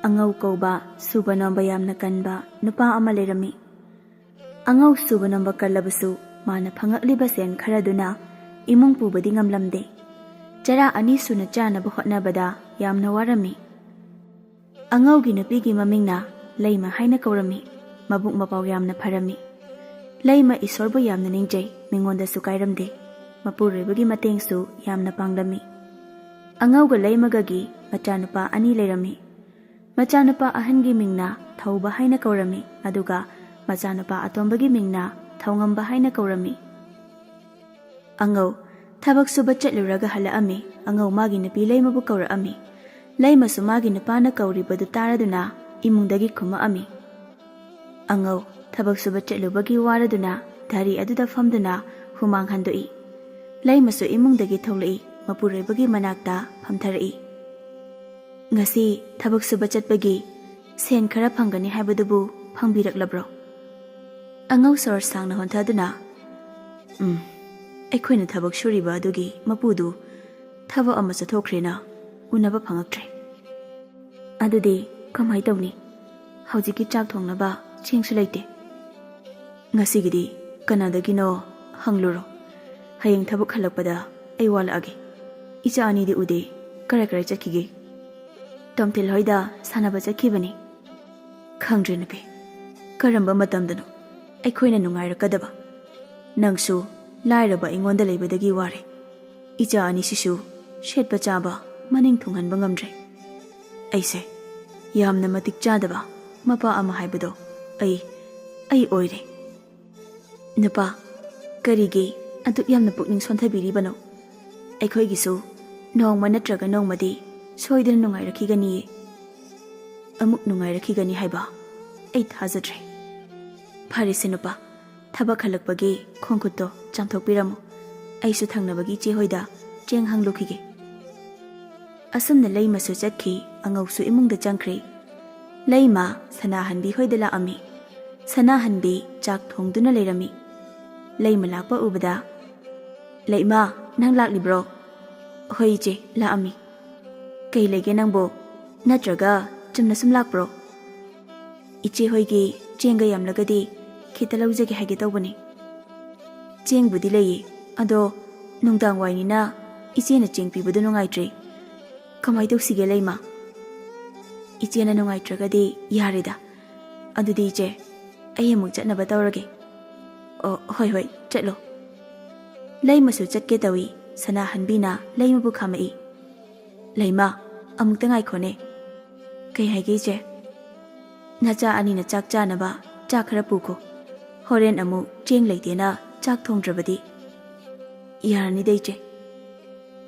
ꯑꯉꯧ ꯀꯧꯕ ꯁꯨꯕ ꯅꯣꯝꯕ ꯌꯥꯝꯅ ꯀꯟꯕ ꯅꯨꯄꯥ ꯑꯃ ꯂꯩꯔꯝꯃꯤ꯫ ꯑꯉꯧ ꯁꯨꯕ ꯅꯣꯝꯕ ꯀꯜꯂꯕꯁꯨ ꯃꯥꯅ ꯐꯪꯉꯛꯂꯤꯕ ꯁꯦꯟ ꯈꯔꯗꯨꯅ ꯏꯃꯨꯡ ꯄꯨꯕꯗꯤ ꯉꯝꯂꯝꯗꯦ꯫ ꯆꯔꯥ 2 ꯁꯨꯅ ꯆꯥꯅꯕ ꯍꯣꯠꯅꯕꯗ ꯌꯥꯝꯅ ꯋꯥꯔꯝꯃꯤ꯫ ꯑꯉꯧꯒꯤ ꯅꯨꯄꯤꯒꯤ ꯃꯃꯤꯡꯅ ꯂꯩꯃ ꯍꯥꯏꯅ ꯀꯧꯔꯝꯃꯤ꯫ ꯃꯕꯨꯛ ꯃꯄꯥꯎ ꯌꯥꯝꯅ ꯐꯔꯝꯃꯤ꯫ ꯂꯩꯃ ꯏꯁꯣꯔꯕꯨ ꯌꯥꯝꯅ ꯅꯤꯡꯖꯩ, ꯃꯤꯉꯣꯟꯗꯁꯨ ꯀꯥꯏꯔꯝꯗꯦ꯫ ꯃꯄꯨꯔꯣꯏꯕꯒꯤ ꯃꯇꯦꯡꯁꯨ ꯌꯥꯝꯅ ꯄꯥꯡꯂꯝꯃꯤ꯫ ꯑꯉꯧꯒ ꯂꯩꯃꯒꯒꯤ ꯃꯆꯥꯅꯨꯄꯥ 2 ꯂꯩꯔꯝꯃꯤ꯫ ꯃꯆꯥꯅꯨꯄꯥ ꯑꯍꯟꯒꯤ ꯃꯤꯡꯅ ꯊꯧꯕ ꯍꯥꯏꯅ ꯀꯧꯔꯝꯃꯤ, ꯑꯗꯨꯒ ꯃꯆꯥꯅꯨꯄꯥ ꯑꯇꯣꯝꯕꯒꯤ ꯃꯤꯡꯅ ꯊꯧꯉꯝꯕ ꯍꯥꯏꯅ ꯀꯧꯔꯝꯃꯤ꯫ ꯑꯉꯧ ꯊꯕꯛ ꯁꯨꯕ ꯆꯠꯂꯨꯔꯒ ꯍꯜꯂꯛꯑꯝꯃꯤ꯫ ꯑꯉꯧ ꯃꯥꯒꯤ ꯅꯨꯄꯤ ꯂꯩꯃꯕꯨ ꯀꯧꯔꯛꯑꯝꯃꯤ꯫ ꯂꯩꯃꯁꯨ ꯃꯥꯒꯤ ꯅꯨꯄꯥꯅ ꯀꯧꯔꯤꯕꯗꯨ ꯇꯥꯔꯗꯨꯅ ꯏꯃꯨꯡꯗꯒꯤ ꯈꯨꯝꯃꯛꯑꯝꯃꯤ꯫ ꯑꯉꯧ ꯊꯕꯛ ꯁꯨꯕ ꯆꯠꯂꯨꯕꯒꯤ ꯋꯥꯔꯗꯨꯅ ꯙꯔꯤ ꯑꯗꯨꯗ ꯐꯝꯗꯨꯅ ꯍꯨꯃꯥꯡ ꯍꯟꯗꯣꯛꯏ꯫ ꯂꯩꯃꯁꯨ ꯏꯃꯨꯡꯗꯒꯤ ꯊꯣꯛꯂꯛꯏ, ꯃꯄꯨꯔꯣꯏꯕꯒꯤ ꯃꯅꯥꯛꯇ ꯐꯝꯊꯔꯛꯏ꯫ ꯉꯁꯤ ꯊꯕꯛ ꯁꯨꯕ ꯆꯠꯄꯒꯤ ꯁꯦꯟ ꯈꯔ ꯐꯪꯒꯅꯤ ꯍꯥꯏꯕꯗꯨꯕꯨ ꯐꯪꯕꯤꯔꯛꯂꯕ꯭ꯔꯣ? ꯑꯉꯧ ꯁꯣꯔ ꯁꯥꯡꯅ ꯍꯣꯟꯊꯗꯨꯅ ꯑꯩꯈꯣꯏꯅ ꯊꯕꯛ ꯁꯨꯔꯤꯕ ꯑꯗꯨꯒꯤ ꯃꯄꯨꯗꯨ ꯊꯕꯛ ꯑꯃ ꯆꯠꯊꯣꯛꯈ꯭ꯔꯦꯅ ꯎꯅꯕ ꯐꯪꯉꯛꯇ꯭ꯔꯦ꯫ ꯑꯗꯨꯗꯤ ꯀꯃꯥꯏ ꯇꯧꯅꯤ? ꯍꯧꯖꯤꯛꯀꯤ ꯆꯥꯛ ꯊꯣꯡꯅꯕ ꯆꯦꯡꯁꯨ ꯂꯩꯇꯦ꯫ ꯉꯁꯤꯒꯤꯗꯤ ꯀꯅꯥꯗꯒꯤꯅꯣ ꯍꯪꯂꯨꯔꯣ꯫ ꯍꯌꯦꯡ ꯊꯕꯛ ꯍꯜꯂꯛꯄꯗ ꯑꯩ ꯋꯥꯠꯂꯛꯑꯒꯦ꯫ ꯏꯆꯥ 2ꯗꯤ ꯎꯗꯦ, ꯀꯔꯥꯏ ꯆꯠꯈꯤꯒꯦ? ꯇꯣꯝꯊꯤꯜ ꯍꯣꯏꯗ ꯁꯥꯟꯅꯕ ꯆꯠꯈꯤꯕꯅꯤ꯫ ꯈꯪꯗ꯭ꯔꯦ ꯅꯨꯄꯤ, ꯀꯔꯝꯕ ꯃꯇꯝꯗꯅꯣ ꯑꯩꯈꯣꯏꯅ ꯅꯨꯡꯉꯥꯏꯔꯛꯀꯗꯕ? ꯅꯪꯁꯨ ꯂꯥꯏꯔꯕ ꯑꯩꯉꯣꯟꯗ ꯂꯩꯕꯗꯒꯤ ꯋꯥꯔꯦ꯫ ꯏꯆꯥ 2 ꯁꯦꯠꯄ ꯆꯥꯕ ꯃꯅꯤꯡ ꯊꯨꯡꯍꯟꯕ ꯉꯝꯗ꯭ꯔꯦ꯫ ꯑꯩꯁꯦ ꯌꯥꯝꯅ ꯃꯇꯤꯛ ꯆꯥꯗꯕ ꯃꯄꯥ ꯑꯃ ꯍꯥꯏꯕꯗꯣ ꯑꯩ ꯑꯣꯏꯔꯦ꯫ ꯅꯨꯄꯥ, ꯀꯔꯤꯒꯤ ꯑꯗꯨꯛ ꯌꯥꯝꯅ ꯄꯨꯛꯅꯤꯡ ꯁꯣꯟꯊꯕꯤꯔꯤꯕꯅꯣ? ꯑꯩꯈꯣꯏꯒꯤꯁꯨ ꯅꯣꯡꯃ ꯅꯠꯇ꯭ꯔꯒ ꯅꯣꯡꯃꯗꯤ ꯁꯣꯏꯗꯅ ꯅꯨꯡꯉꯥꯏꯔꯛꯈꯤꯒꯅꯤꯌꯦ꯫ ꯑꯃꯨꯛ ꯅꯨꯡꯉꯥꯏꯔꯛꯈꯤꯒꯅꯤ ꯍꯥꯏꯕ ꯑꯩ ꯊꯥꯖꯗ꯭ꯔꯦ꯫ ꯐꯔꯦꯁꯦ ꯅꯨꯄꯥ, ꯊꯕꯛ ꯍꯜꯂꯛꯄꯒꯤ ꯈꯣꯡꯈꯨꯠꯇꯣ ꯆꯥꯝꯊꯣꯛꯄꯤꯔꯝꯃꯨ꯫ ꯑꯩꯁꯨ ꯊꯪꯅꯕꯒꯤ ꯏꯆꯦ ꯍꯣꯏꯗ ꯆꯦꯡ ꯍꯪꯂꯨꯈꯤꯒꯦ꯫ ꯑꯁꯨꯝꯅ ꯂꯩꯃꯁꯨ ꯆꯠꯈꯤ, ꯑꯉꯧꯁꯨ ꯏꯃꯨꯡꯗ ꯆꯪꯈ꯭ꯔꯦ꯫ ꯂꯩꯃ ꯁꯅꯥꯍꯟꯕꯤ ꯍꯣꯏꯗ ꯂꯥꯛꯑꯝꯃꯤ꯫ ꯁꯅꯥꯍꯟꯕꯤ ꯆꯥꯛ ꯊꯣꯡꯗꯨꯅ ꯂꯩꯔꯝꯃꯤ꯫ ꯂꯩꯃ ꯂꯥꯛꯄ ꯎꯕꯗ, ꯂꯩꯃ, ꯅꯪ ꯂꯥꯛꯂꯤꯕ꯭ꯔꯣ? ꯍꯣꯏ ꯏꯆꯦ, ꯂꯥꯛꯑꯝꯃꯤ꯫ ꯀꯩ ꯂꯩꯒꯦ ꯅꯪꯕꯣ? ꯅꯠꯇ꯭ꯔꯒ ꯆꯨꯝꯅ ꯁꯨꯝ ꯂꯥꯛꯄ꯭ꯔꯣ? ꯏꯆꯦ ꯍꯣꯏꯒꯤ ꯆꯦꯡꯒ ꯌꯥꯝꯂꯒꯗꯤ ꯈꯤꯇ ꯂꯧꯖꯒꯦ ꯍꯥꯏꯒꯦ ꯇꯧꯕꯅꯤ꯫ ꯆꯦꯡꯕꯨꯗꯤ ꯂꯩꯌꯦ, ꯑꯗꯣ ꯅꯨꯡꯗꯥꯡ ꯋꯥꯏꯅꯤꯅ ꯏꯆꯦꯅ ꯆꯦꯡ ꯄꯤꯕꯗꯨ ꯅꯨꯡꯉꯥꯏꯇ꯭ꯔꯦ꯫ ꯀꯃꯥꯏ ꯇꯧꯁꯤꯒꯦ ꯂꯩꯃ? ꯏꯆꯦꯅ ꯅꯨꯡꯉꯥꯏꯇ꯭ꯔꯒꯗꯤ ꯌꯥꯔꯦꯗ꯫ ꯑꯗꯨꯗꯤ ꯏꯆꯦ, ꯑꯩ ꯑꯃꯨꯛ ꯆꯠꯅꯕ ꯇꯧꯔꯒꯦ꯫ ꯑꯣ, ꯍꯣꯏ, ꯆꯠꯂꯣ꯫ ꯂꯩꯃꯁꯨ ꯆꯠꯀꯦ ꯇꯧꯏ꯫ ꯁꯅꯥꯍꯟꯕꯤꯅ ꯂꯩꯃꯕꯨ ꯈꯥꯝꯃꯛꯏ꯫ ꯂꯩꯃ, ꯑꯃꯨꯛꯇ ꯉꯥꯏꯈꯣꯅꯦ꯫ ꯀꯩ ꯍꯥꯏꯒꯦ ꯏꯆꯦ? ꯅꯆꯥ 2ꯅ ꯆꯥꯛ ꯆꯥꯅꯕ ꯆꯥꯛ ꯈꯔ ꯄꯨꯈꯣ꯫ ꯍꯣꯔꯦꯟ ꯑꯃꯨꯛ ꯆꯦꯡ ꯂꯩꯇꯦꯅ ꯆꯥꯛ ꯊꯣꯡꯗ꯭ꯔꯕꯗꯤ꯫ ꯌꯥꯔꯅꯤꯗ ꯏꯆꯦ꯫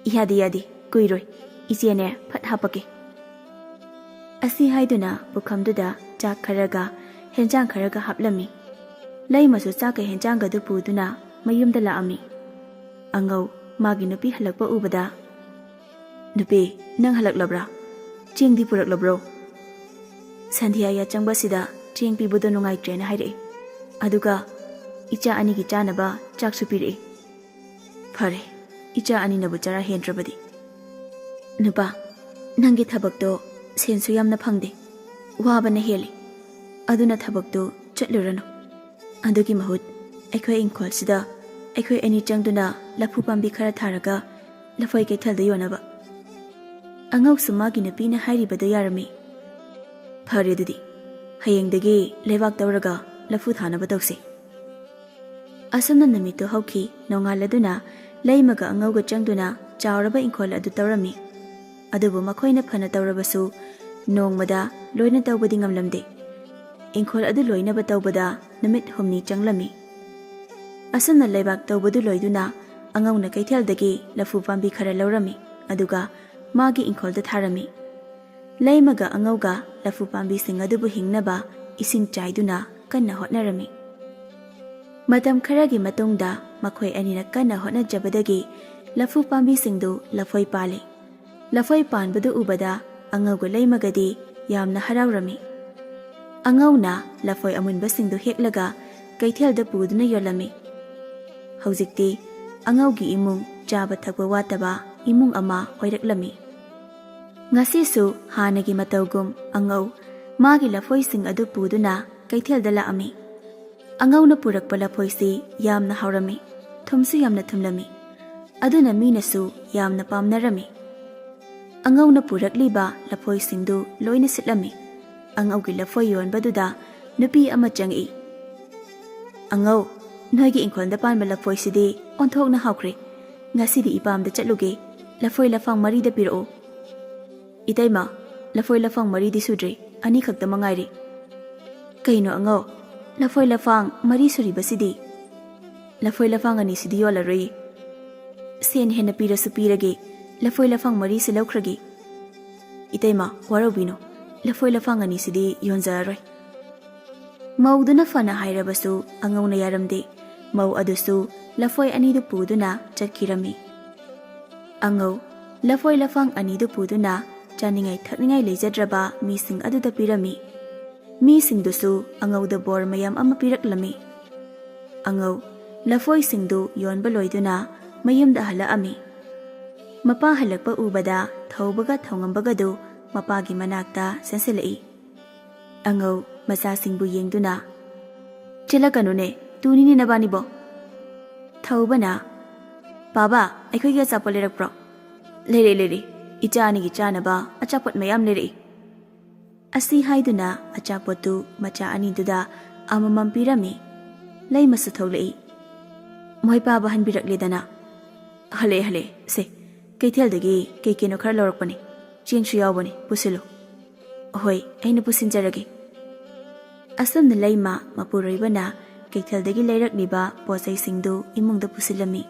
ꯌꯥꯗꯦ, ꯀꯨꯏꯔꯣꯏ꯫ ꯏꯆꯦꯅꯦ ꯐꯠ ꯍꯥꯞꯄꯛꯀꯦ꯫ ꯑꯁꯤ ꯍꯥꯏꯗꯨꯅ ꯄꯨꯈꯝꯗꯨꯗ ꯆꯥꯛ ꯈꯔꯒ ꯍꯦꯟꯖꯥꯡ ꯈꯔꯒ ꯍꯥꯞꯂꯝꯃꯤ꯫ ꯂꯩꯃꯁꯨ ꯆꯥꯛꯀ ꯍꯦꯟꯖꯥꯡꯒꯗꯨ ꯄꯨꯗꯨꯅ ꯃꯌꯨꯝꯗ ꯂꯥꯛꯑꯝꯃꯤ꯫ ꯑꯉꯧ ꯃꯥꯒꯤ ꯅꯨꯄꯤ ꯍꯜꯂꯛꯄ ꯎꯕꯗ, ꯅꯨꯄꯤ, ꯅꯪ ꯍꯜꯂꯛꯂꯕ꯭ꯔꯥ? ꯆꯦꯡꯗꯤ ꯄꯨꯔꯛꯂꯕ꯭ꯔꯣ? ꯁꯟꯙꯤꯌꯥ ꯌꯥꯆꯪꯕꯁꯤꯗ ꯆꯦꯡ ꯄꯤꯕꯗꯣ ꯅꯨꯡꯉꯥꯏꯇ꯭ꯔꯦꯅ ꯍꯥꯏꯔꯛꯏ, ꯑꯗꯨꯒ ꯏꯆꯥ 2ꯒꯤ ꯆꯥꯅꯕ ꯆꯥꯛꯁꯨ ꯄꯤꯔꯛꯏ꯫ ꯐꯔꯦ, ꯏꯆꯥ 2ꯅꯕꯨ ꯆꯔꯥ ꯍꯦꯟꯗ꯭ꯔꯕꯗꯤ꯫ ꯅꯨꯄꯥ, ꯅꯪꯒꯤ ꯊꯕꯛꯇꯣ ꯁꯦꯟꯁꯨ ꯌꯥꯝꯅ ꯐꯪꯗꯦ, ꯋꯥꯕꯅ ꯍꯦꯜꯂꯤ꯫ ꯑꯗꯨꯅ ꯊꯕꯛꯇꯨ ꯆꯠꯂꯨꯔꯅꯨ꯫ ꯑꯗꯨꯒꯤ ꯃꯍꯨꯠ ꯑꯩꯈꯣꯏ ꯏꯪꯈꯣꯜꯁꯤꯗ ꯑꯩꯈꯣꯏ 2 ꯆꯪꯗꯨꯅ ꯂꯐꯨ ꯄꯥꯝꯕꯤ ꯈꯔ ꯊꯥꯔꯒ ꯂꯐꯣꯏ ꯀꯩꯊꯦꯜꯗ ꯌꯣꯟꯅꯕ꯫ ꯑꯉꯧꯁꯨ ꯃꯥꯒꯤ ꯅꯨꯄꯤꯅ ꯍꯥꯏꯔꯤꯕꯗꯨ ꯌꯥꯔꯝꯃꯤ꯫ ꯐꯔꯦ ꯑꯗꯨꯗꯤ, ꯍꯌꯦꯡꯗꯒꯤ ꯂꯩꯕꯥꯛ ꯇꯧꯔꯒ ꯂꯐꯨ ꯊꯥꯅꯕ ꯇꯧꯁꯤ꯫ ꯑꯁꯨꯝꯅ ꯅꯨꯃꯤꯠꯇꯨ ꯍꯧꯈꯤ꯫ ꯅꯣꯡꯉꯥꯜꯂꯗꯨꯅ ꯂꯩꯃꯒ ꯑꯉꯧꯒ ꯆꯪꯗꯨꯅ ꯆꯥꯎꯔꯕ ꯏꯪꯈꯣꯜ ꯑꯗꯨ ꯇꯧꯔꯝꯃꯤ꯫ ꯑꯗꯨꯕꯨ ꯃꯈꯣꯏꯅ ꯐꯅ ꯇꯧꯔꯕꯁꯨ ꯅꯣꯡꯃꯗ ꯂꯣꯏꯅ ꯇꯧꯕꯗꯤ ꯉꯝꯂꯝꯗꯦ꯫ ꯏꯪꯈꯣꯜ ꯑꯗꯨ ꯂꯣꯏꯅꯕ ꯇꯧꯕꯗ ꯅꯨꯃꯤꯠ 8 ꯆꯪꯂꯝꯃꯤ꯫ ꯑꯁꯨꯝꯅ ꯂꯩꯕꯥꯛ ꯇꯧꯕꯗꯨ ꯂꯣꯏꯗꯨꯅ ꯑꯉꯧꯅ ꯀꯩꯊꯦꯜꯗꯒꯤ ꯂꯐꯨ ꯄꯥꯝꯕꯤ ꯈꯔ ꯂꯧꯔꯝꯃꯤ, ꯑꯗꯨꯒ ꯃꯥꯒꯤ ꯏꯪꯈꯣꯜꯗ ꯊꯥꯔꯝꯃꯤ꯫ ꯂꯩꯃꯒ ꯑꯉꯧꯒ ꯂꯐꯨ ꯄꯥꯝꯕꯤꯁꯤꯡ ꯑꯗꯨꯕꯨ ꯍꯤꯡꯅꯕ ꯏꯁꯤꯡ ꯆꯥꯏꯗꯨꯅ ꯀꯟꯅ ꯍꯣꯠꯅꯔꯝꯃꯤ꯫ ꯃꯇꯝ ꯈꯔꯒꯤ ꯃꯇꯨꯡꯗ ꯃꯈꯣꯏ 2ꯅ ꯀꯟꯅ ꯍꯣꯠꯅꯖꯕꯗꯒꯤ ꯂꯐꯨ ꯄꯥꯝꯕꯤꯁꯤꯡꯗꯨ ꯂꯐꯣꯏ ꯄꯥꯜꯂꯤ꯫ ꯂꯐꯣꯏ ꯄꯥꯟꯕꯗꯨ ꯎꯕꯗ ꯑꯉꯧꯒ ꯂꯩꯃꯒꯗꯤ ꯌꯥꯝꯅ ꯍꯔꯥꯎꯔꯝꯃꯤ꯫ ꯑꯉꯧꯅ ꯂꯐꯣꯏ ꯑꯃꯨꯟꯕꯁꯤꯡꯗꯨ ꯍꯦꯛꯂꯒ ꯀꯩꯊꯦꯜꯗ ꯄꯨꯗꯨꯅ ꯌꯣꯜꯂꯝꯃꯤ꯫ ꯍꯧꯖꯤꯛꯇꯤ ꯑꯉꯧꯒꯤ ꯏꯃꯨꯡ ꯆꯥꯕ ꯊꯛꯄ ꯋꯥꯠꯇꯕ ꯏꯃꯨꯡ ꯑꯃ ꯑꯣꯏꯔꯛꯂꯝꯃꯤ꯫ Ngasisu hanagi matawgum angau magi lafoising adu puduna kaithelda laami. Angauna purakpa lafoisi yamna haurami, thumsu yamna thumlami. Aduna minasu yamna pamnarami. Angauna purakliba lafoisingdu loina sitlami. Angaugi lafoi yonbaduda nupi ama changi. Angau noigi inkhonda panba lafoisidi onthokna haukre. Ngasidi ipamda chatluge lafoi lafang marida pirao. Itaima lafoi lafang maridi sudre ani khakta mangairi. Kaino angau lafoi lafang mari suri basidi. Lafoi lafang ani sidi yolaroi. Sen hena pirasu pirage lafoi lafang mari silaukrage. Itaima warobino lafoi lafang ani sidi yonjaroi. Mauduna fana hairabasu angauna yaramde. Mau adusu lafoi anidu puduna chatkirami. Angau lafoi lafang anidu puduna chaningai thakningai leijadraba mising aduda pirami. Mising dusu angau da bor mayam ama piraklami. Angau lafoi singdu yonba loiduna mayumda halaami. Mapa halakpa ubada thaubaga thaungambagadu mapagi manakta sensilai. Angau masasingbu yengduna Chilakanune tunini nabani bo. Thaubana Baba aikhoiga chapol lerakpro. Lere ichani gi chanaba achapot mayam lere. Asi haiduna achapotu macha aniduda amamam pirami. Lay masu tholei. Moi baba hanbirakledana. Hale se kaitheldagi keikeno khar lorakpani. Chengsu yawbani pusilo. Hoi aina pusinjarage. Asam layma mapuroibana kaitheldagi leirakliba posai singdu imungda pusilami.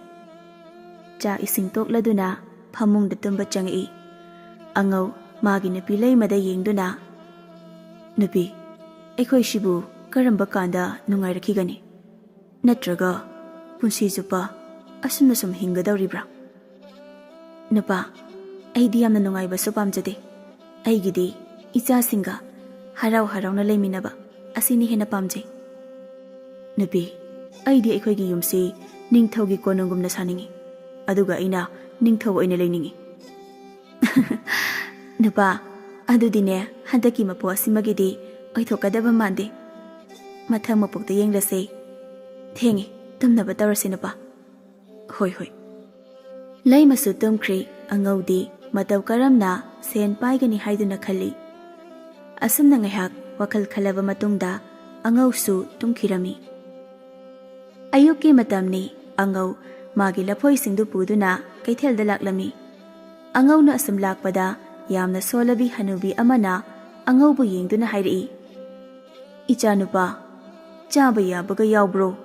Cha ising tokladuna phamungda tumba changi. Angau magi nupi laimada yengduna Nupi aikhoi shibu karamba kanda nungairakigani natraga punsi jupa asumna sum hingadawribra Nupa aidi yamna nungaibasu pamjade aigidi icha singa harau na leiminaba asini hena pamjai Nupi aidi aikhoigi yumsi ningthaugi konungumna saningi aduga aina ningthau oina leiningi Nupa adudine handaki mapo asimagidi oithokadaba mande mathang mapokta yenglase thengi tumnaba tawrase nupa hoi lay masu tumkhri angaudi mataw karamna sen paigani haiduna khali asumna ngaihak wakhal khalaba matungda angausu tumkhirami ayuki matamni angau magi lafoi singdu puduna kaithelda laklami angauna asum lakpada yamna solabi hanubi amana angaubu yengduna hairi Ichanupa chaba yabaga yawbro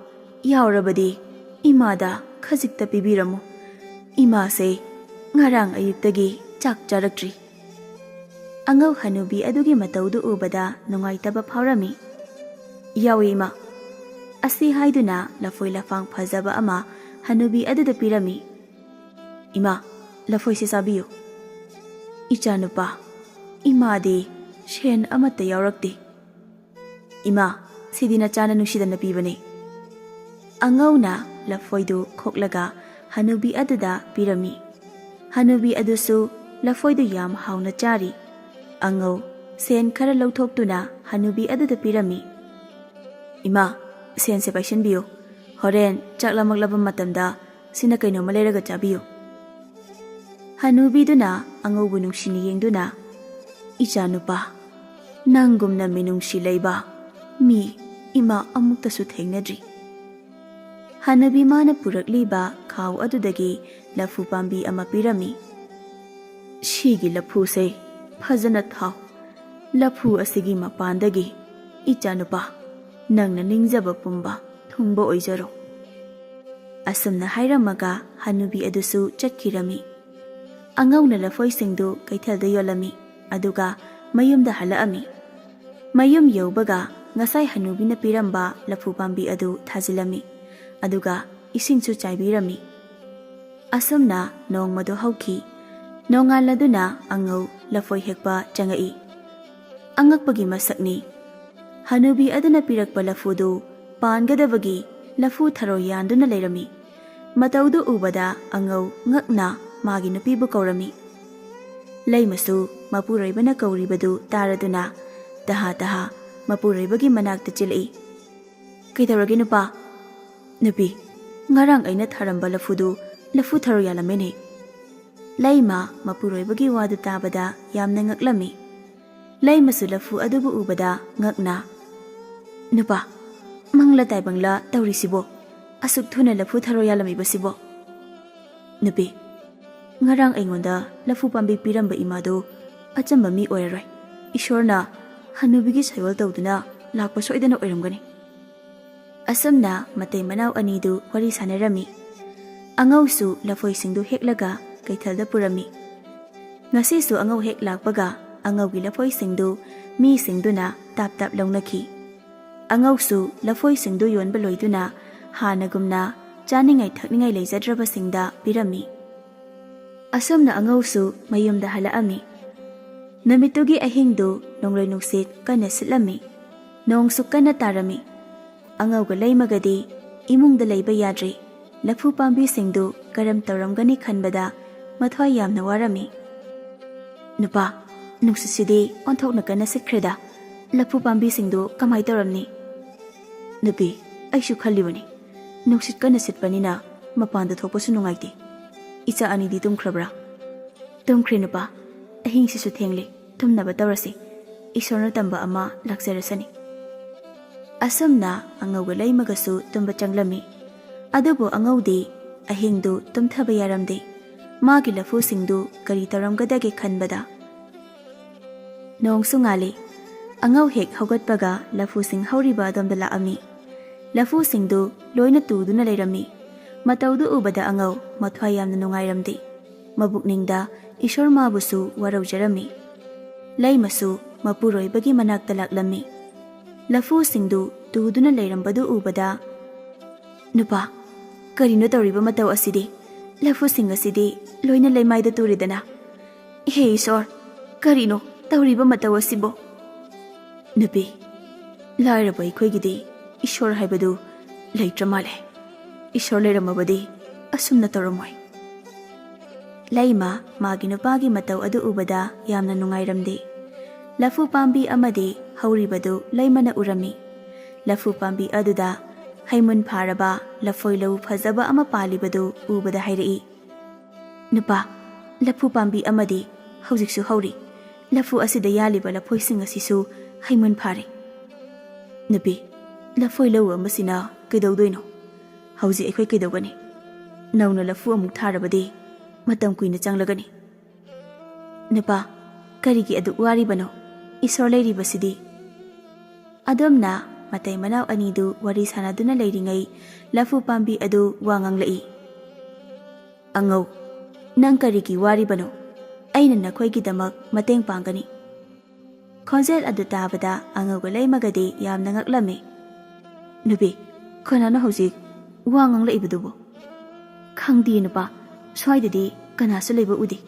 yawrabadi imada khajikta pibiramu ima se ngarang ayuktagi chak charaktri Angau hanubi adugi mataudu ubada nungaitaba phawrami yawi ima asi haiduna lafoi lafang phajaba ama hanubi aduda pirami ima lafoi se sabiyo Ichanupa imadi shen amata yawrakti Ima sidina chana nusidana pibane Angauna lafoidu khoklaga hanubi aduda pirami hanubi adusu lafoidu yam hauna chari Angau sen khara lauthokduna hanubi aduda pirami Ima sen se paishan biyo horen chaklamaklaba matamda sina kaino maleraga chabiyo Hanubi duna angaubu nungshini yengduna Ichanupa nangumna minungshi leiba mi ima amuktasu thengnadri Hanubi mana purakliba khaw adudagi lafu pambi ama pirami Shigi lafu se phajana thaw lafu asigi mapandagi Ichanupa nangna ningjaba pumba thungba oijaro Asumna hairamaga hanubi adusu chatkirami Angauna lafoi singdu kaithelda yolami aduga mayumda halaami mayum yaubaga ngasai hanubina piramba lafu pambi adu thajilami aduga isingchu chaibirami asumna nongmadu hauki nongaladuna angau lafoi hekpa changai angakpagi masakni hanubi aduna pirakpa lafudu pangadabagi lafu tharo yanduna leirami mataudu ubada angau ngakna magi nupibu kaurami Laimasu Mapuribana Kauribadu Taraduna Taha Taha Mapuribagi Manakta Chili Kitaragi Nupa Nupi Ngarang Aina Taramba Lafudu Lafu Taroyalamene Laima Mapuribagi Wadu Tabada Yamna Ngaklami Laimasu Lafu Adubu Ubada Ngakna Nupa Mangla Taibangla Taurisibo Asuk Thuna Lafu Taroyalami Basibo Nupi Ngarang Aingonda Lafu Pambi Piramba Imado Achamba Mi Oirai Ishorna Hanubigi Sayol Tawduna Lakpa Soidana Oiramgani Asamna Matay Manaw Anidu Wari Sanarami Angawsu Lafoi Singdu Heklaga Kaithalda Purami Ngasisu Angaw Hek Lakpaga Angawgi Lafoi Singdu Mi Singduna Tap Tap Launaki Angawsu Lafoi Singdu Yon Baloiduna Hanagumna Chaningai Thakningai Leizadraba Singda Pirami Asomna Angawsu Mayumda Halaami Namitugi Ahingdu Nongloi Nuksit Kana Sitlami Nongsu Kana Tarami Angawga Laimagadi Imungda Leiba Yadri Lafu Pambi Singdu Karam Tauramgani Khanbada Mathwai Yamna Warami Nupa Nuksisidi Onthokna Kana Sikreda Lafu Pambi Singdu Kamai Tauramni Nupi Aishu Khalibani Nuksit Kana Sitpanina Mapanda Thopasu Nungaiti Icha Anidi Tumkrabra Tumkri Nupa Ahing Sisu Thengli Tumnaba Taurasi Isorna Tamba Ama Lakserasani Asamna Angawga Laimagasu Tumba Changlami Adubu Angawdi Ahingdu Tumthaba Yaramdi Magi Lafu Singdu Kari Tauramgadagi Khanbada Nong Sungali Angaw Hek Haugatpaga Lafu Sing Hauriba Adamda Laami Lafu Singdu Loina Tuduna Leirami Mataudu Ubada Angaw Mathwai Yamna Nungairamdi Mabukningda Ishor Mabusu Waraujarami Laimasu Mapuroibagi Manakta Laklami Lafu Singdu Tuduna Leirambadu Ubada Nupa Karino Tauriba Mataw Asidi Lafu Sing Asidi Loina Laimaida Turidana He Ishor Karino Tauriba Mataw Asibo Nupi Lairaba Ikwegidi Ishor Haibadu Leitramale Ishor Leiramabadi Asumna Tauramoi Laima Magi Nupagi Mataw Adu Ubada Yamna Nungairamdi Lafu Pambi Amadi Hauribadu Laimana Urami Lafu Pambi Aduda Haimun Paraba Lafoi Lau Fazaba Ama Palibadu Ubada Hairai Nupa Lafu Pambi Amadi Haujiksu Hauri Lafu Asida Yaliba Lafoi Singasisu Haimun Pari Nupi Lafoi Lau Amasina Kidauduino Hauji Ekwai Kidogani Nauna Lafu Amuk Tarabadi Matam Kuina Changlagani Nupa Karigi Adu Waribano Isor Leiribasidi Adomna Matay Manaw Anidu Wari Sanaduna Leiringai Lafu Pambi Adu Wangang Lai Angaw Nang Karigi Waribano Aina Nakwai Damak Mateng Pangani Konzel Adu Tabada Angaw Galay Magadi Yam Nangaklami Nubi Kanana Hojik Wangang Lai Budubo Kangdi Nupa Swaidadi Kanasu Leba Udi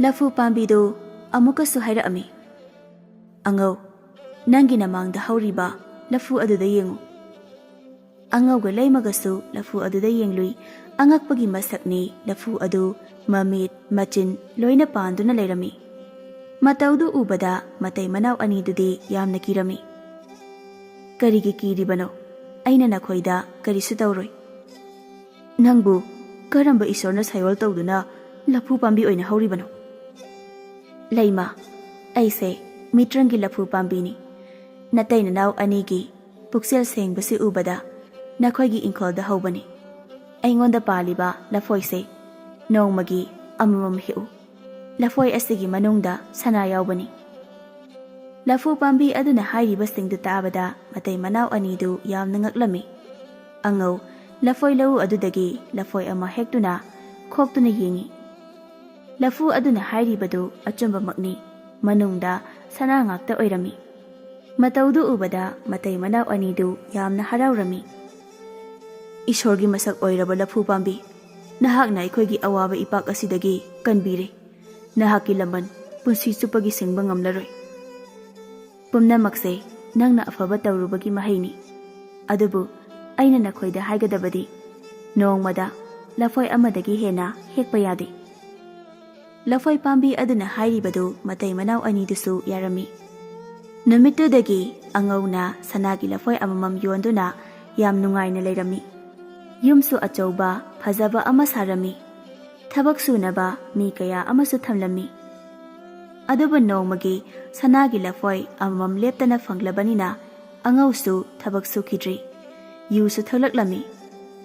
Lafu Pambi Do Amuka Suhaira Ami Angaw Nangi Namang da Hauriba Lafu Aduda Yengu Angaw Galay Magasu Lafu Aduda Yenglui Angak Pagi Masakni Lafu Adu Mamit Machin Loina Panduna Leirami Mataudu Ubada Matay Manaw Anidudi Yamna Kirami Karigi Kiribano Aina Nakhoida Karisu Tauroi Nangbu Karamba Isorna Sayol Tawduna Lafu Pambi Oina Hauribano Laima Aise Mitrangi Lafu Pambini Natay Nanaw Anigi Puksel Seng Basi Ubada Nakhoigi Inkol da Haubani Aingonda Paliba Lafoise Nong Magi Amamam Hiu Lafoi Asigi Manungda Sana Yaubani Lafu Pambi Aduna Hairiba Singdu Tabada Matay Manaw Anidu Yam Nangaklami Angaw Lafoi Lau Adudagi Lafoi Ama Hektuna Koktuna Yingi Lafu Aduna Hairibadu Achumba Magni Manungda Sana Ngakta Oirami Mataudu Ubada Matay Manaw Anidu Yamna Haraurami Ishorgi Masak Oiraba Lafu Pambi Nahakna Ikhoigi Awaba Ipak Asidagi Kanbire Nahaki Laman Punsi Chupagi Singba Ngamlaroi Pumnamakse Nangna Afaba Taurubagi Mahaini Adubu Aina Nakhoida Haigadabadi Nongmada Lafoi Amadagi Hena Hekpayadi Lafoi pambi aduna hairibadu matai manau anidusu yarami. Numittudagi angawna sanagi lafoi amamam yonduna yam nungaina leirami. Yumsu achauba phajaba ama sarami. Thabak sunaba mi kaya amasu thamlami. Adubu nongmagi sanagi lafoi amamam leptana fanglabanina angawsu thabak sukidri. Yusu tholaklami.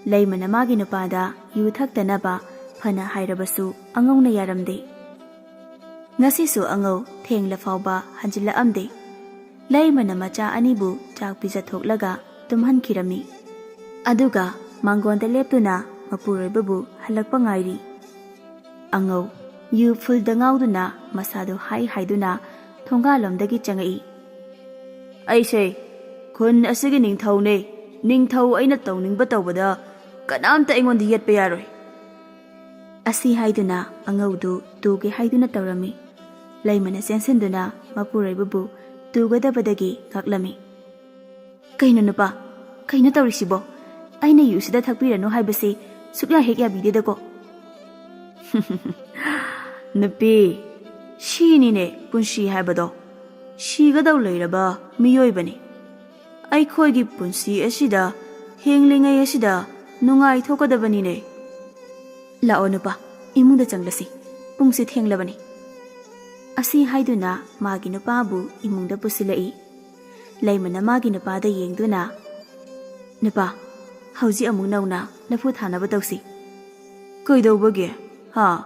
Laimana magi nupada yu thaktanaba phana hairabasu angawna yaramde. Ngasisu angaw thengla fawba hanjila amde. Laimana macha anibu chak pijathoklaga tumhankirami. Aduga mangonda leptuna mapuroibabu halakpa ngairi. Angaw yu fulda ngawduna masado haiduna thongalomdagi changai. Aise khun asigi ningthawne ningthaw aina tawningba tawbada kanamta aingonda yetpa yaroi. Asi haiduna angawdu tuge haiduna tawrami. Laimana sensenduna mapuroibabu tugadabadagi kaklami. Kaino nupa kaino tawrisibo aina yusida thakpirano haibasi sukya hek yabidedako. Nupi shinine punsi haibado sigadaw leiraba miyoibani. Aikhoigi punsi asida henglingai asida nungai thokadabanine. Lao nupa imungda changlasi pungsi thenglabani. Asi haiduna magi nupabu imungda pusilai. Laimana magi nupada yengduna. Nupa hauji amung nauna nafu thanaba tawsi. Kaidawbage ha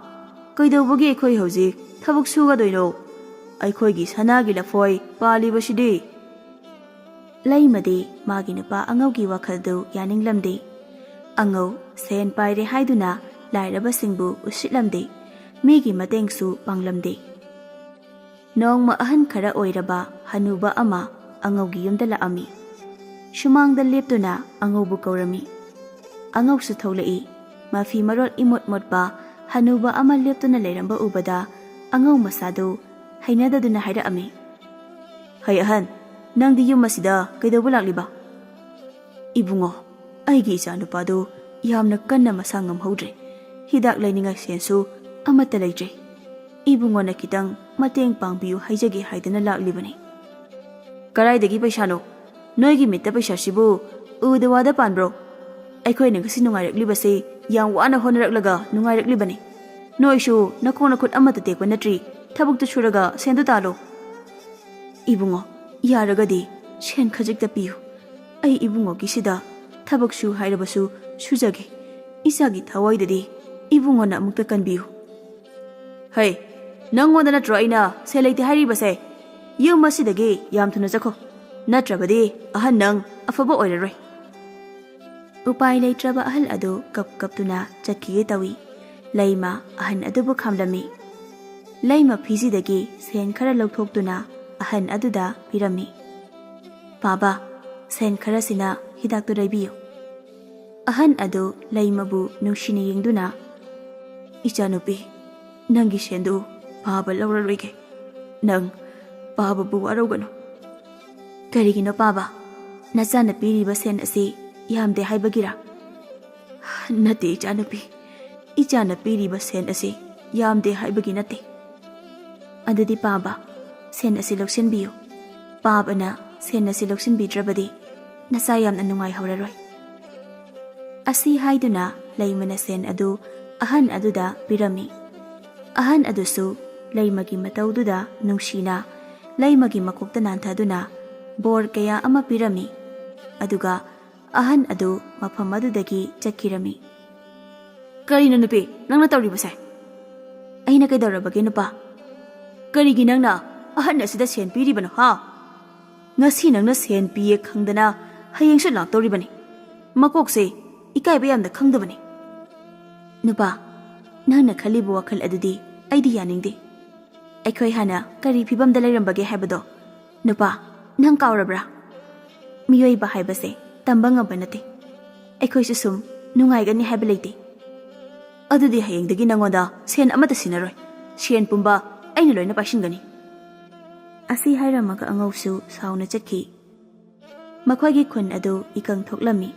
kaidawbage akhoi hauji thabuk sugadoino. Aikhoigi sanagi lafoi palibasidi. Laimadi magi nupa angawgi wakhaldu yaninglamde. Angaw sen paire haiduna lairaba singbu usitlamde. Migi matengsu panglamde. Nongma ahan khara oiraba hanuba ama angawgi yumda laami. Shumangda leptuna angawbu kaurami. Angawsu tholai mafi marol imot motba hanuba ama leptuna leiramba ubada angaw masado hainadaduna hairaami. Hay ahan nangdi yum masida kaidawbu lakliba. Ibungo aigi icha nupado yamna kanna masangam hodre. Hidak laininga sensu amata leidre. Ibungo na kitang mateng pangbiyu haijagi haidana laklibani. Karaidagi paisano noigi mitta paisa sibu udawada panbro. Aikhoi nangasi nungaireklibase yang wana honaraklaga nungaireklibani. Noisu nakona khut amata tekwa natri thabuktu suraga sendu talo. Ibungo yaragadi sen khajikta piyu. Ai ibungo gisida thabaksu hairabasu sujage. Isagi thawaidadi ibungo na amukta kanbiyu. Hey nangonda natro aina selaiti hairibase yum masidagi yam thuna jakho natrabadi ahan nang afaba oiraroi. Upai leitraba ahal adu kaptuna chakki tawi. Laima ahan adubu khamlami. Laima phizidagi sen khara lawthoktuna ahan aduda pirami. Baba sen khara sina hidaktu raibiyo. Ahan adu laimabu nungshini yengduna. Ichanupi nangi sendu Baba laurarwege. Nang Baba bu warugano. Karigino Baba nachana piriba sen asi yamde haibagira. Nate ichanupi ichana piriba sen asi yamde haibagi nate. Adudi Baba sen asi loksinbiyo. Baba na sen asi loksinbidrabadi nasa yamna nungai hauraroi. Asi haiduna laimana sen adu ahan aduda pirami. Ahan adusu laimagi mataududa nungshina laimagi makokta nanthaduna bor kaya ama pirami. Aduga ahan adu mafam adudagi chakkirami. Karina nupi nangna tawribase? Aina kaidawrabage nupa? Karigi nangna ahan asida sen piribano ha? Ngasi nangna sen piye khangdana hayengsu laktawribani. Makokse ikaiba yamda khangdabani. Nupa nangna khalibu wakhal adudi aidi yaningdi. Aikhoi hana kari phibamda leirambage haibado. Nupa nang kaurabra? Miyoiba haibase tamba ngamba nate. Aikhoi susum nungaigani haiba leite. Adudi hayengdagi nangoda sen amata sinaroi. Sen pumba aina loina paishingani. Asi hairamaga angawsu sauna chakki. Makhoigi khun adu ikang thoklami.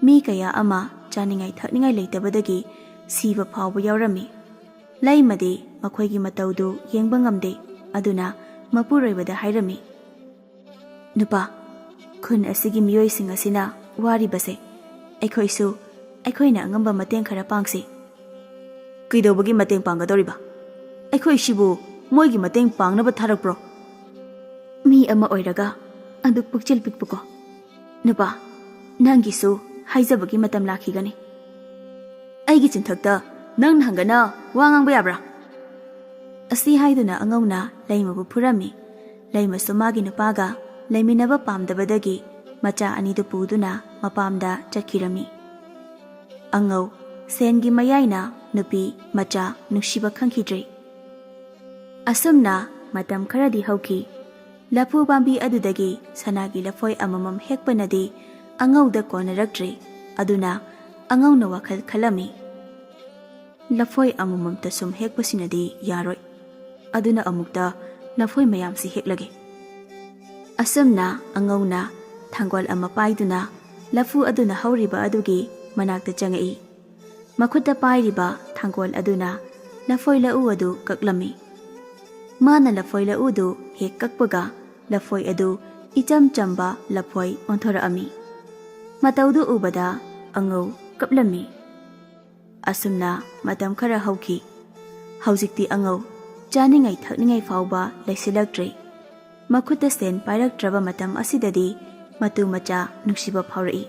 Mi kaya ama chaningai thakningai leitabadagi siba phawba yaurami. ꯂꯩꯃꯗꯤ ꯃꯈꯣꯏꯒꯤ ꯃꯇꯧꯗꯨ ꯌꯦꯡꯕ ꯉꯝꯗꯦ ꯑꯗꯨꯅ ꯃꯄꯨꯔꯣꯏꯕꯗ ꯍꯥꯏꯔꯝꯃꯤ, ꯅꯨꯄꯥ, ꯈꯨꯟ ꯑꯁꯤꯒꯤ ꯃꯤꯑꯣꯏꯁꯤꯡ ꯑꯁꯤꯅ ꯋꯥꯔꯤꯕꯁꯦ ꯑꯩꯈꯣꯏꯁꯨ ꯑꯩꯈꯣꯏꯅ ꯑꯉꯝꯕ ꯃꯇꯦꯡ ꯈꯔ ꯄꯥꯡꯁꯤ꯫ ꯀꯩꯗꯧꯕꯒꯤ ꯃꯇꯦꯡ ꯄꯥꯡꯒꯗꯧꯔꯤꯕ? ꯑꯩꯈꯣꯏ ꯁꯤꯕꯨ ꯃꯣꯏꯒꯤ ꯃꯇꯦꯡ ꯄꯥꯡꯅꯕ ꯊꯥꯔꯛꯄ꯭ꯔꯣ? ꯃꯤ ꯑꯃ ꯑꯣꯏꯔꯒ ꯑꯗꯨꯛ ꯄꯨꯛꯆꯦꯜ ꯄꯤꯛꯄꯀꯣ? ꯅꯨꯄꯥ, ꯅꯪꯒꯤꯁꯨ ꯍꯥꯏꯖꯕꯒꯤ ꯃꯇꯝ ꯂꯥꯛꯈꯤꯒꯅꯤ꯫ ꯑꯩꯒꯤ ꯆꯤꯟꯊꯛꯇ ꯅꯪꯅ ꯍꯪꯒꯅ ꯋꯥ ꯉꯥꯡꯕ ꯌꯥꯕ꯭ꯔꯥ? ꯑꯁꯤ ꯍꯥꯏꯗꯨꯅ ꯑꯉꯧꯅ ꯂꯩꯃꯕꯨ ꯐꯨꯔꯝꯃꯤ꯫ ꯂꯩꯃꯁꯨ ꯃꯥꯒꯤ ꯅꯨꯄꯥꯒ ꯂꯩꯃꯤꯟꯅꯕ ꯄꯥꯝꯗꯕꯗꯒꯤ ꯃꯆꯥ ꯑꯅꯤꯗꯨ ꯄꯨꯗꯨꯅ ꯃꯄꯥꯝꯗ ꯆꯠꯈꯤꯔꯝꯃꯤ꯫ ꯑꯉꯧ ꯁꯦꯟꯒꯤ ꯃꯌꯥꯏꯅ ꯅꯨꯄꯤ ꯃꯆꯥ ꯅꯨꯡꯁꯤꯕ ꯈꯪꯈꯤꯗ꯭ꯔꯦ꯫ ꯑꯁꯨꯝꯅ ꯃꯇꯝ ꯈꯔꯗꯤ ꯍꯧꯈꯤ꯫ ꯂꯐꯨ ꯄꯥꯝꯕꯤ ꯑꯗꯨꯗꯒꯤ ꯁꯅꯥꯒꯤ ꯂꯐꯣꯏ ꯑꯃꯃꯝ ꯍꯦꯛꯄꯅꯗꯤ ꯑꯉꯧꯗ ꯀꯣꯟꯅꯔꯛꯇ꯭ꯔꯦ꯫ ꯑꯗꯨꯅ ꯑꯉꯧꯅ ꯋꯥꯈꯜ ꯈꯜꯂꯝꯃꯤ, ꯂꯐꯣꯏ ꯑꯃꯃꯝꯇ ꯁꯨꯝ ꯍꯦꯛꯄꯁꯤꯅꯗꯤ ꯌꯥꯔꯣꯏ, ꯑꯗꯨꯅ ꯑꯃꯨꯛꯇ ꯂꯐꯣꯏ ꯃꯌꯥꯝꯁꯤ ꯍꯦꯛꯂꯒꯦ꯫ ꯑꯁꯨꯝꯅ ꯑꯉꯧꯅ ꯊꯥꯡꯒꯣꯜ ꯑꯃ ꯄꯥꯏꯗꯨꯅ ꯂꯐꯨ ꯑꯗꯨꯅ ꯍꯧꯔꯤꯕ ꯑꯗꯨꯒꯤ ꯃꯅꯥꯛꯇ ꯆꯪꯉꯛꯏ꯫ ꯃꯈꯨꯠꯇ ꯄꯥꯏꯔꯤꯕ ꯊꯥꯡꯒꯣꯜ ꯑꯗꯨꯅ ꯂꯐꯣꯏ ꯂꯎ ꯑꯗꯨ ꯀꯛꯂꯝꯃꯤ꯫ ꯃꯥꯅ ꯂꯐꯣꯏ ꯂꯎꯗꯨ ꯍꯦꯛ ꯀꯛꯄꯒ ꯂꯐꯣꯏ ꯑꯗꯨ ꯏꯆꯝ ꯆꯝꯕ ꯂꯐꯣꯏ ꯑꯣꯟꯊꯣꯔꯛꯑꯝꯃꯤ꯫ ꯃꯇꯧꯗꯨ ꯎꯕꯗ ꯑꯉꯧ ꯀꯞꯂꯝꯃꯤ꯫ ꯑꯁꯨꯝꯅ ꯃꯇꯝ ꯈꯔ ꯍꯧꯈꯤ꯫ ꯍꯧꯖꯤꯛꯇꯤ ꯑꯉꯧ ꯆꯥꯅꯤꯡꯉꯥꯏ ꯊꯛꯅꯤꯡꯉꯥꯏ ꯐꯥꯎꯕ ꯂꯩꯁꯤꯜꯂꯛꯇ꯭ꯔꯦ꯫ ꯃꯈꯨꯠꯇ ꯁꯦꯟ ꯄꯥꯏꯔꯛꯇ꯭ꯔꯕ ꯃꯇꯝ ꯑꯁꯤꯗꯗꯤ ꯃꯇꯨ ꯃꯆꯥ ꯅꯨꯡꯁꯤꯕ ꯐꯥꯎꯔꯛꯏ꯫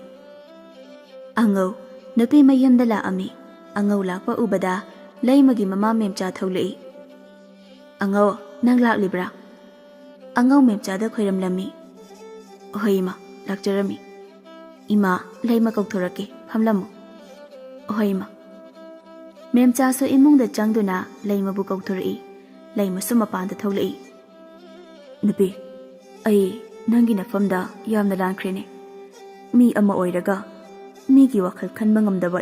ꯑꯉꯧ ꯅꯨꯄꯤ ꯃꯌꯨꯝꯗ ꯂꯥꯛꯑꯝꯃꯤ꯫ ꯑꯉꯧ ꯂꯥꯛꯄ ꯎꯕꯗ ꯂꯩꯃꯒꯤ ꯃꯃꯥ ꯃꯦꯝꯆꯥ ꯊꯣꯛꯂꯛꯏ꯫ ꯑꯉꯧ, ꯅꯪ ꯂꯥꯛꯂꯤꯕ꯭ꯔꯥ? ꯑꯉꯧ ꯃꯦꯝꯆꯥꯗ ꯈꯣꯏꯔꯝꯂꯝꯃꯤ꯫ ꯍꯣꯏ ꯏꯃꯥ, ꯂꯥꯛꯆꯔꯝꯃꯤ꯫ ꯏꯃꯥ, ꯂꯩꯃ ꯀꯧꯊꯣꯔꯛꯀꯦ, ꯐꯝꯂꯝꯃꯨ꯫ ꯍꯣꯏ ꯏꯃꯥ꯫ ꯃꯦꯝꯆꯥꯁꯨ ꯏꯃꯨꯡꯗ ꯆꯪꯗꯨꯅ ꯂꯩꯃꯕꯨ ꯀꯧꯊꯣꯔꯛꯏ꯫ ꯂꯩꯃꯁꯨ ꯃꯄꯥꯟꯗ ꯊꯣꯛꯂꯛꯏ꯫ ꯅꯨꯄꯤ, ꯑꯩ ꯅꯪꯒꯤ ꯅꯐꯝꯗ ꯌꯥꯝꯅ ꯂꯥꯟꯈ꯭ꯔꯦꯅꯦ꯫ ꯃꯤ ꯑꯃ ꯑꯣꯏꯔꯒ ꯃꯤꯒꯤ ꯋꯥꯈꯜ ꯈꯟꯕ ꯉꯝꯗꯕ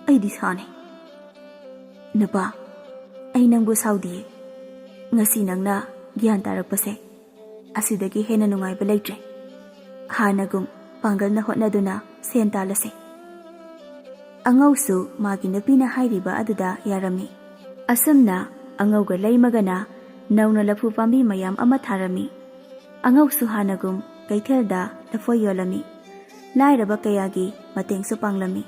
ꯑꯩꯗꯤ ꯁꯥꯅꯩ꯫ ꯅꯨꯄꯥ, ꯑꯩ ꯅꯪꯕꯨ ꯁꯥꯎꯗꯤꯌꯦ꯫ ꯉꯁꯤ ꯅꯪꯅ ꯒ꯭ꯌꯥꯟ ꯇꯥꯔꯛꯄꯁꯦ ꯑꯁꯤꯗꯒꯤ ꯍꯦꯟꯅ ꯅꯨꯡꯉꯥꯏꯕ ꯂꯩꯇ꯭ꯔꯦ꯫ ꯍꯥꯟꯅꯒꯨꯝ ꯄꯥꯡꯒꯜꯅ ꯍꯣꯠꯅꯗꯨꯅ ꯁꯦꯟ ꯇꯥꯜꯂꯁꯦ꯫ ꯑꯉꯧꯁꯨ ꯃꯥꯒꯤ ꯅꯨꯄꯤꯅ ꯍꯥꯏꯔꯤꯕ ꯑꯗꯨꯗ ꯌꯥꯔꯝꯃꯤ꯫ ꯑꯁꯨꯝꯅ ꯑꯉꯧꯒ ꯂꯩꯃꯒꯅ ꯅꯧꯅ ꯂꯐꯨ ꯄꯥꯝꯕꯤ ꯃꯌꯥꯝ ꯑꯃ ꯊꯥꯔꯝꯃꯤ꯫ ꯑꯉꯧꯁꯨ ꯍꯥꯟꯅꯒꯨꯝ ꯀꯩꯊꯦꯜꯗ ꯂꯐꯣꯏ ꯌꯣꯜꯂꯝꯃꯤ꯫ ꯂꯥꯏꯔꯕ ꯀꯌꯥꯒꯤ ꯃꯇꯦꯡꯁꯨ ꯄꯥꯡꯂꯝꯃꯤ꯫